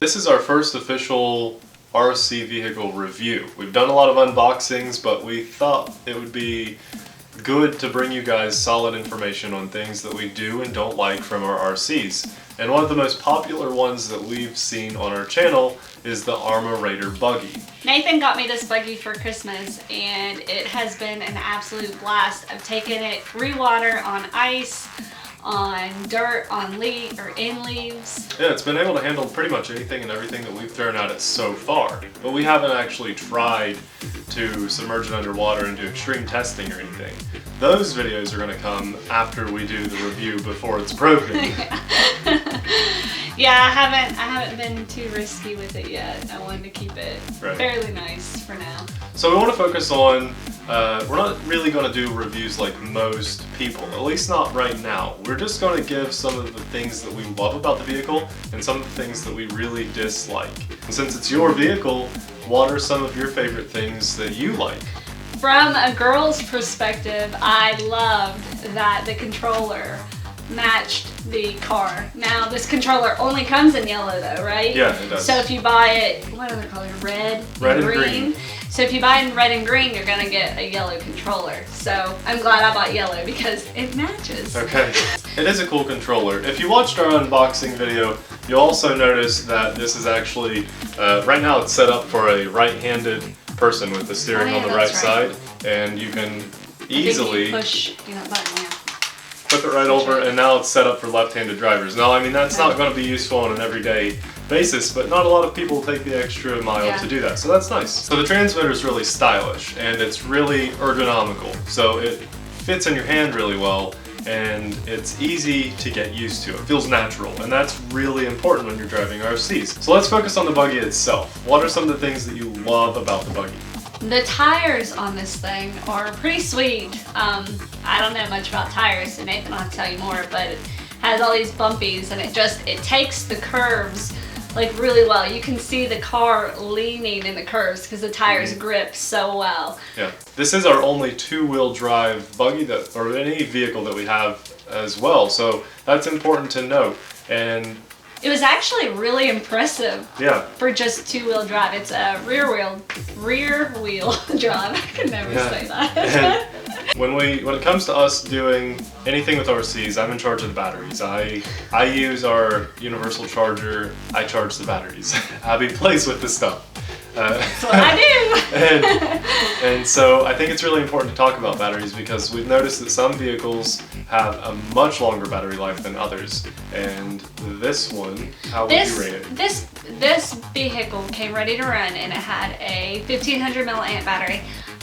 This is our first official RC vehicle review. We've done a lot of unboxings, but we thought it would be good to bring you guys solid information on things that we do and don't like from our RCs. And one of the most popular ones that we've seen on our channel is the Arrma Raider Buggy. Nathan got me this buggy for Christmas and it has been an absolute blast. I've taken it free water on ice, on dirt, on in leaves. Yeah, it's been able to handle pretty much anything and everything that we've thrown at it so far. But we haven't actually tried to submerge it underwater and do extreme testing or anything. Those videos are going to come after we do the review before it's broken. Yeah, I haven't been too risky with it yet. I wanted to keep it fairly nice for now. So we want to focus on, we're not really going to do reviews like most people, at least not right now. We're just going to give some of the things that we love about the vehicle and some of the things that we really dislike. And since it's your vehicle, what are some of your favorite things that you like? From a girl's perspective, I loved that the controller matched the car. Now this controller only comes in yellow though, right? Yeah, it does. So if you buy it, what other color? Red and green. So if you buy it in red and green, you're gonna get a yellow controller. So I'm glad I bought yellow because it matches. Okay. It is a cool controller. If you watched our unboxing video, you'll also notice that this is actually, right now it's set up for a right-handed person with the steering on the right side, and you can easily push that button, yeah. Flip it right over, and now it's set up for left-handed drivers. Now, I mean, that's not going to be useful on an everyday basis, but not a lot of people take the extra mile to do that, so that's nice. So the transmitter is really stylish, and it's really ergonomical, so it fits in your hand really well, and it's easy to get used to. It feels natural, and that's really important when you're driving RCs. So let's focus on the buggy itself. What are some of the things that you love about the buggy? The tires on this thing are pretty sweet. I don't know much about tires, so Nathan will have to tell you more, but it has all these bumpies and it takes the curves like really well. You can see the car leaning in the curves because the tires grip so well. Yeah, this is our only two-wheel drive buggy or any vehicle that we have as well, so that's important to note. And it was actually really impressive for just two-wheel drive. It's a rear wheel drive. I can never say that. When it comes to us doing anything with RCs, I'm in charge of the batteries. I use our universal charger. I charge the batteries. Abby plays with the stuff. That's what I do. and so I think it's really important to talk about batteries because we've noticed that some vehicles have a much longer battery life than others. And this one, how would you rate it? This vehicle came ready to run and it had a 1500 milliamp battery.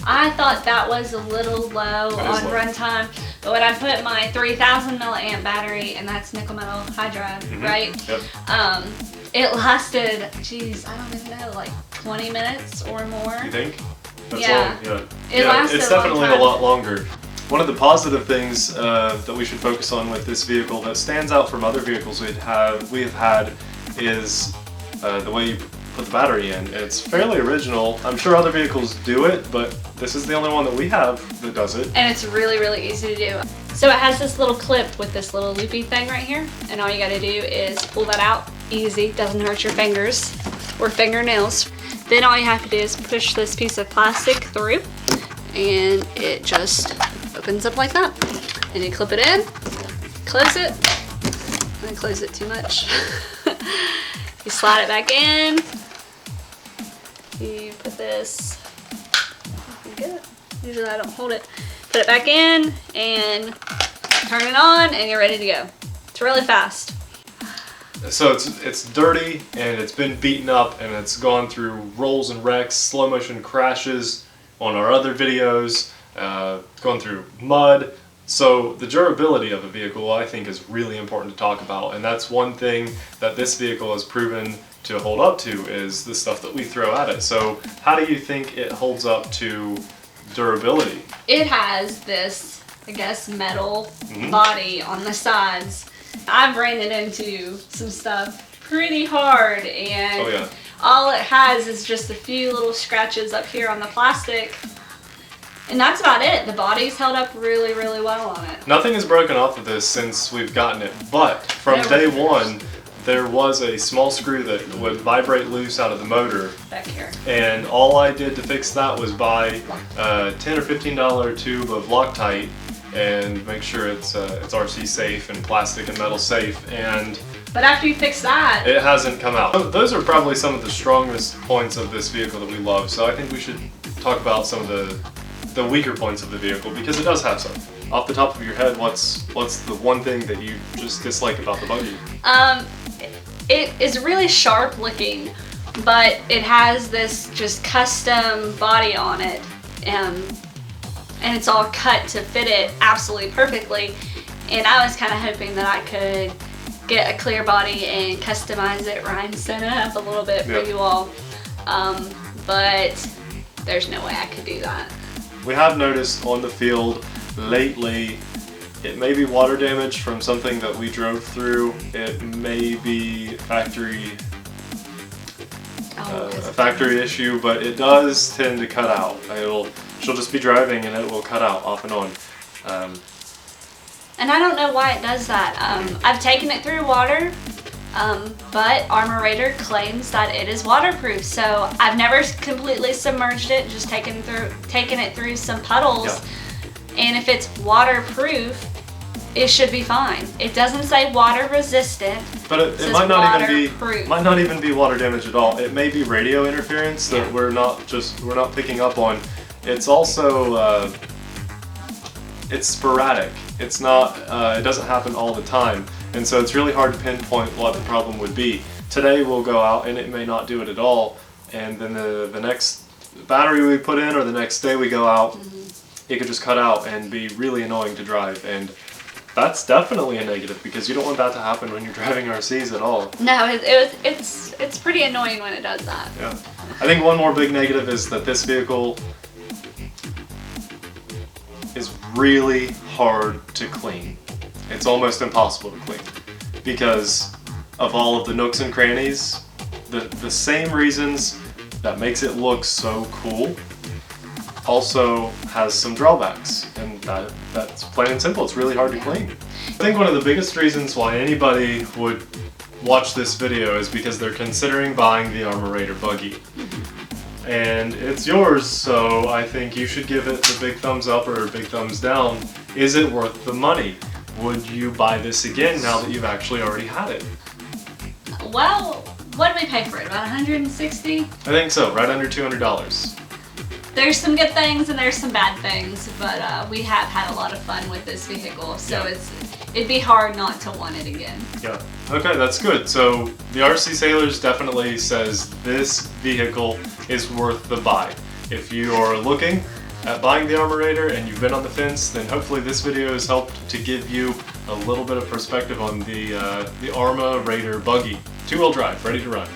I thought that was a little low on runtime, but when I put my 3000 milliamp battery, and that's nickel metal hydride, right? Yep. It lasted, geez, I don't even know, like 20 minutes or more. You think? That's long? Yeah. It lasted it's definitely a lot longer. One of the positive things that we should focus on with this vehicle that stands out from other vehicles we have had is the way you put the battery in. It's fairly original. I'm sure other vehicles do it, but this is the only one that we have that does it. And it's really, really easy to do. So it has this little clip with this little loopy thing right here, and all you gotta do is pull that out. Easy, doesn't hurt your fingers or fingernails. Then all you have to do is push this piece of plastic through, and it just opens up like that. And you clip it in, close it. I close it too much. You slide it back in. You put this, usually I don't hold it. Put it back in and turn it on and you're ready to go. It's really fast. So it's dirty and it's been beaten up and it's gone through rolls and wrecks, slow motion crashes on our other videos, gone through mud. So the durability of a vehicle I think is really important to talk about, and that's one thing that this vehicle has proven to hold up to is the stuff that we throw at it. So how do you think it holds up to durability? It has this, I guess, metal body on the sides. I've ran it into some stuff pretty hard, and all it has is just a few little scratches up here on the plastic. And that's about it. The body's held up really, really well on it. Nothing has broken off of this since we've gotten it, but from day one, there was a small screw that would vibrate loose out of the motor. Back here. And all I did to fix that was buy a $10 or $15 tube of Loctite and make sure it's RC safe and plastic and metal safe. But after you fix that, it hasn't come out. Those are probably some of the strongest points of this vehicle that we love. So I think we should talk about some of the weaker points of the vehicle, because it does have some. Off the top of your head, what's the one thing that you just dislike about the Buggy? It is really sharp looking, but it has this just custom body on it, and it's all cut to fit it absolutely perfectly. And I was kind of hoping that I could get a clear body and customize it, Ryan set it up a little bit for you all, but there's no way I could do that. We have noticed on the field lately, it may be water damage from something that we drove through. It may be a factory issue, but it does tend to cut out. She'll just be driving and it will cut out off and on. And I don't know why it does that. I've taken it through water, but Arrma claims that it is waterproof. So I've never completely submerged it, just taken it through some puddles. Yeah. And if it's waterproof, it should be fine. It doesn't say water resistant. But it might not even be water damage at all. It may be radio interference that we're not picking up on. It's also it's sporadic. It's not it doesn't happen all the time, and so it's really hard to pinpoint what the problem would be. Today we'll go out and it may not do it at all, and then the next battery we put in or the next day we go out, it could just cut out and be really annoying to drive, and that's definitely a negative because you don't want that to happen when you're driving RCs at all. No, it's pretty annoying when it does that. Yeah. I think one more big negative is that this vehicle is really hard to clean. It's almost impossible to clean because of all of the nooks and crannies. The same reasons that makes it look so cool also has some drawbacks, and that's plain and simple. It's really hard to clean. I think one of the biggest reasons why anybody would watch this video is because they're considering buying the Arrma Buggy. And it's yours, so I think you should give it the big thumbs up or a big thumbs down. Is it worth the money? Would you buy this again now that you've actually already had it? Well, what did we pay for it? About $160? I think so, right under $200. There's some good things and there's some bad things, but we have had a lot of fun with this vehicle, so it'd be hard not to want it again. Yeah. Okay, that's good. So the TheRcSaylors definitely says this vehicle is worth the buy. If you are looking at buying the Arrma and you've been on the fence, then hopefully this video has helped to give you a little bit of perspective on the Arrma Buggy. Two-wheel drive, ready to run.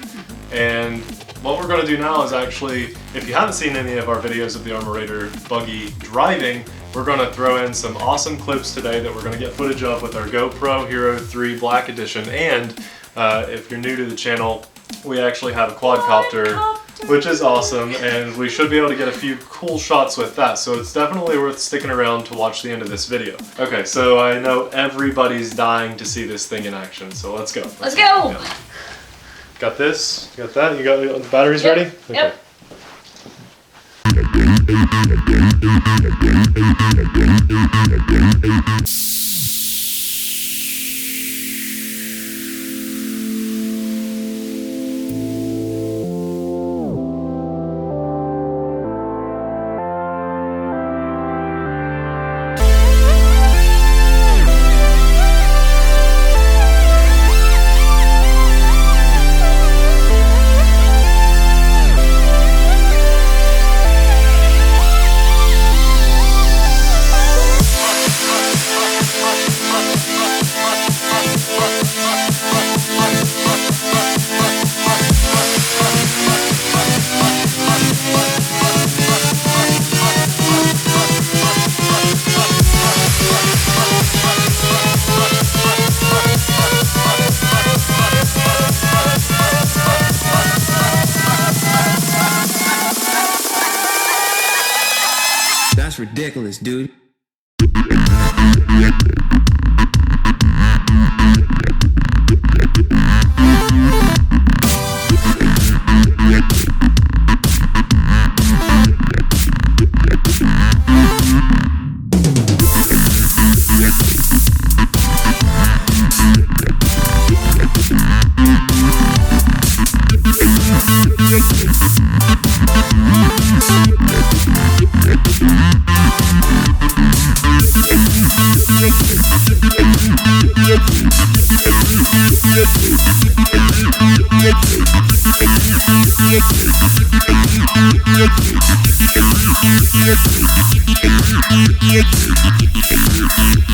And what we're going to do now is actually, if you haven't seen any of our videos of the Arrma Buggy driving, we're going to throw in some awesome clips today that we're going to get footage of with our GoPro Hero 3 Black Edition. And if you're new to the channel, we actually have a quadcopter, which is awesome, and we should be able to get a few cool shots with that. So it's definitely worth sticking around to watch the end of this video. Okay, so I know everybody's dying to see this thing in action, so let's go. Let's go! Yeah. Got this? Got that? You got the batteries ready? Okay. Yep. That's ridiculous, dude.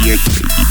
Yeah.